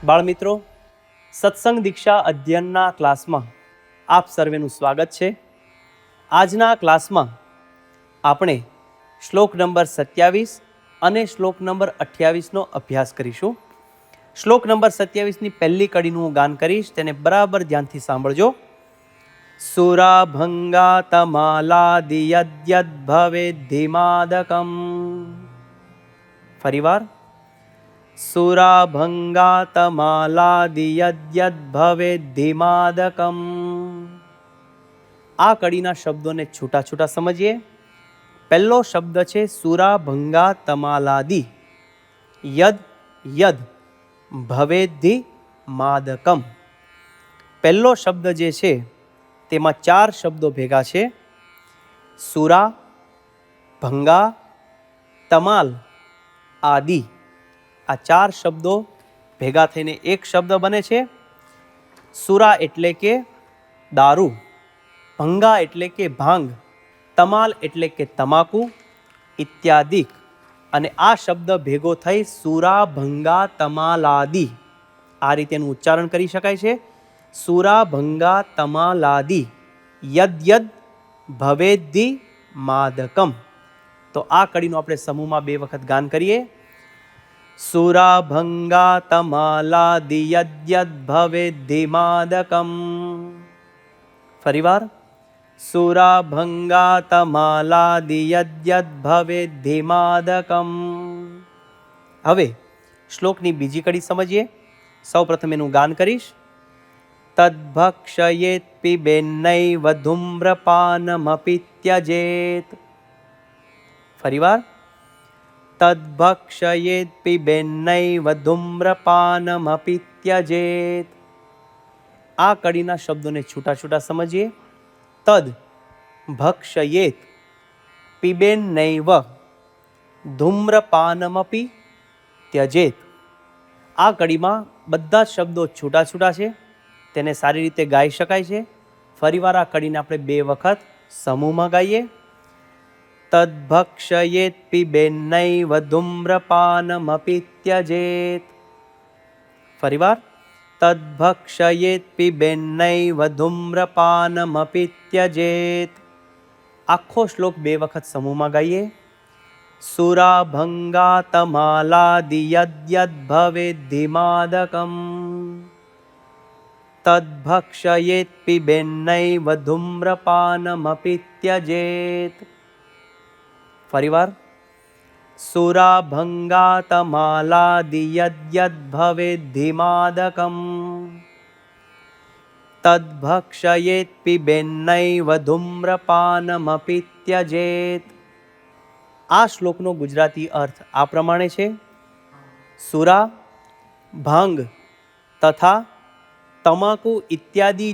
બાળમિત્રો, સત્સંગ દીક્ષા અધ્યયનના ક્લાસમાં આપ સર્વેનું સ્વાગત છે. આજના ક્લાસમાં આપણે શ્લોક નંબર 27 અને શ્લોક નંબર 28નો અભ્યાસ કરીશું. શ્લોક નંબર 27ની પહેલી કડીનું હું ગાન કરીશ, તેને બરાબર ધ્યાનથી સાંભળજો. સુરાભંગા તમાલાદિયદ્યદ ભવેદ્ધિમાદકમ. ફરીવાર. સુરાભંગાતમાલાદિયદ્યદ ભવેદ્ધિમાદકમ. આ કડીના શબ્દોને છૂટા છૂટા સમજીએ. પહેલો શબ્દ છે સુરાભંગાતમાલાદિ. યદ યદ ભવેદ્ધિ માદકમ. પહેલો શબ્દ જે છે તેમાં 4 શબ્દો ભેગા છે. સુરા, ભંગા, તમાલ, આદિ. આ 4 શબ્દો ભેગા થઈને એક શબ્દ બને છે. સુરા એટલે કે દારૂ, ભંગા એટલે કે ભાંગ, તમાલ એટલે કે તમાકુ ઇત્યાદિ. અને આ શબ્દ ભેગો થઈ સુરા ભંગા તમાલાદિ, આ રીતેનું ઉચ્ચારણ કરી શકાય છે. સુરા ભંગા તમાલાદિ યદ યદ ભવેદ્ધિ માદકમ. તો આ કડીનું આપણે સમૂહમાં 2 વખત ગાન કરીએ. સુરાભંગાતમાલાદિયદ્યદ ભવેદ્ધિમાદકમ. ફરીવાર. સુરાભંગાતમાલાદિયદ્યદ ભવેદ્ધિમાદકમ. હવે શ્લોકની બીજી કડી સમજીએ. સૌપ્રથમ એનું ગાન કરીશ. તદ્ભક્ષયેત પિબેન્નૈવ ધૂમ્રપાનમપિ ત્યજેત. ફરીવાર. તદ્ભક્ષયેત પિબેન્નૈવ ધૂમ્રપાનમપિ ત્યજેત. આ કડીના શબ્દોને છૂટા છૂટા સમજીએ. તદ ભક્ષયેત પિબેન્નૈવ ધૂમ્રપાનમપિ ત્યજેત. આ કડીમાં બધા જ શબ્દો છૂટા છૂટા છે, તેને સારી રીતે ગાઈ શકાય છે. ફરીવાર આ કડીને આપણે 2 વખત સમૂહમાં ગાઈએ. તદ્ભક્ષયેત પિબેન્નૈવ ધૂમ્રપાનમપિ ત્યજેત. ફરીવાર. તદ્ભક્ષયેત પિબેન્નૈવ ધૂમ્રપાનમપિ ત્યજેત. આખો શ્લોક 2 વખત સમૂહમાં ગાઈએ. સુરાભંગાતમાલાદિયદ્યદ ભવેદ્ધિમાદકમ. તદ્ભક્ષયેત પિબેન્નૈવ ધૂમ્રપાનમપિ ત્યજેત. ફરીવાર. સુરાભંગાતમાલાદિયદ્યદ ભવેદ્ધિમાદકમ. તદ્ભક્ષયેત પિબેન્નૈવ ધૂમ્રપાનમપિ ત્યજેત. આ શ્લોકનો ગુજરાતી અર્થ આ પ્રમાણે છે. સુરા, ભાંગ તથા તમાકુ ઇત્યાદિ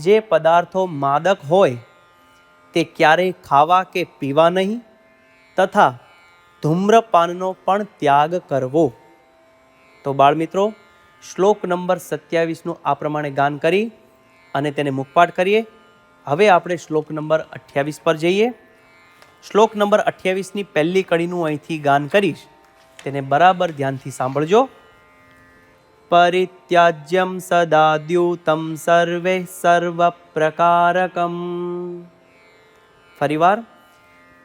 જે પદાર્થો માદક હોય તે ક્યારેય ખાવા કે પીવા નહીં, તથા ધૂમ્રપાનનો પણ ત્યાગ કરવો. તો બાળમિત્રો, શ્લોક નંબર 27નું આ પ્રમાણે ગાન કરી અને તેને મુખપાઠ કરીએ. હવે આપણે શ્લોક નંબર 28 પર જઈએ. શ્લોક નંબર 28ની પહેલી કડીનું અહીંથી ગાન કરીશ, તેને બરાબર ધ્યાનથી સાંભળજો. પરિત્યાજ્યમ સદાદ્યુતમ સર્વે સર્વપ્રકારકમ. ફરીવાર.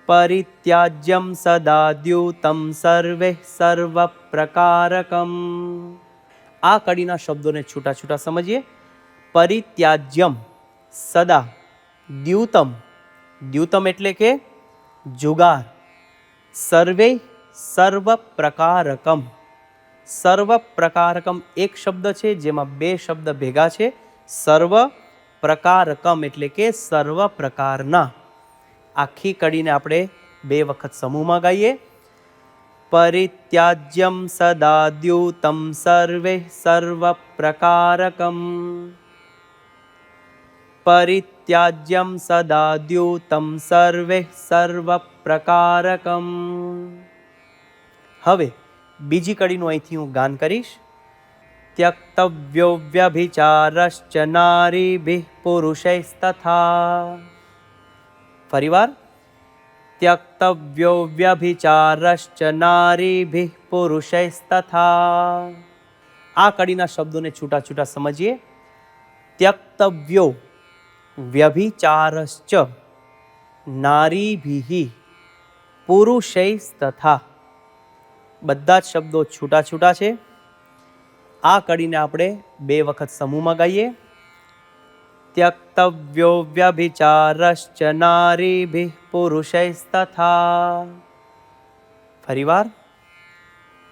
પરિત્યાજ્યમ સદાદ્યુતમ સર્વે સર્વપ્રકારકમ. આ કડીના શબ્દોને છૂટા છૂટા સમજીએ. પરિત્યાજ્યમ સદા દ્યુતમ. દ્યુતમ એટલે કે જુગાર. સર્વે સર્વપ્રકારકમ. સર્વપ્રકારકમ એક શબ્દ છે જેમાં 2 શબ્દ ભેગા છે. સર્વ પ્રકારકમ એટલે કે સર્વ પ્રકારના. આખી કડીને આપણે 2 વખત સમૂહમાં ગાઈએ. પરિત્યાજ્યમ સદાદ્યુતમ સર્વે સર્વપ્રકારકમ. પરિત્યાજ્યમ સદાદ્યુતમ સર્વે સર્વપ્રકારકમ. હવે બીજી કડીનું અહીંથી હું ગાન કરીશ. ત્યક્તવ્યો વ્યભિચારશ્ચ નારીભિઃ પુરુષૈસ્તથા. ફરીવાર. ત્યક્તવ્યો વ્યભિચારશ્ચ નારીભિઃ પુરુષૈસ્તથા. આ કડીના શબ્દોને છૂટા છૂટા સમજીએ. ત્યક્તવ્યો વ્યભિચારશ્ચ નારીભિઃ પુરુષૈસ્તથા. બધા જ શબ્દો છૂટા છૂટા છે. આ કડીને આપણે 2 વખત સમૂહમાં ગાઈએ. ત્યક્તવ્યો વ્યભિચારશ્ચ નારીભિઃ પુરુષૈસ્તથા. ફરીવાર.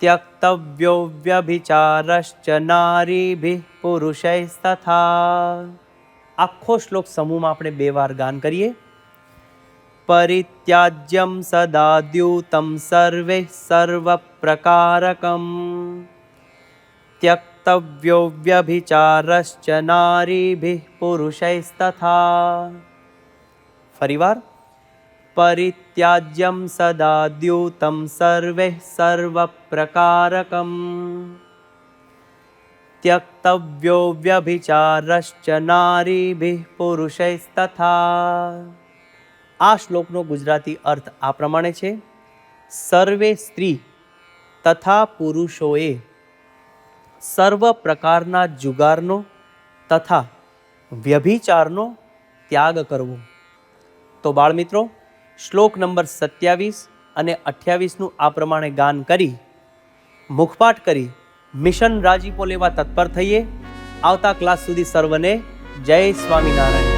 ત્યક્તવ્યો વ્યભિચારશ્ચ નારીભિઃ પુરુષૈસ્તથા. આખો શ્લોક સમૂહમાં આપણે 2 વાર ગાન કરીએ. પરિત્યાજ્યમ સદા દ્યુતમ સર્વે સર્વપ્રકારકમ ત્યક્તવ્યો વ્યભિચારશ્ચ નારીભિઃ પુરુષૈસ્તથા. ફરીવાર. પરિત્યાજ્યમ સદા દ્યુતમ સર્વે સર્વપ્રકારકમ ત્યક્તવ્યો વ્યભિચારશ્ચ નારીભિઃ પુરુષૈસ્તથા. આ શ્લોકનો ગુજરાતી અર્થ આ પ્રમાણે છે. સર્વે સ્ત્રી તથા પુરુષોએ સર્વ પ્રકારના જુગારનો તથા વ્યભિચારનો ત્યાગ કરવો. તો બાળમિત્રો, શ્લોક નંબર 27 અને 28નું આ પ્રમાણે ગાન કરી, મુખપાઠ કરી મિશન રાજીપો લેવા તત્પર થઈએ. આવતા ક્લાસ સુધી સર્વને જય સ્વામિનારાયણ.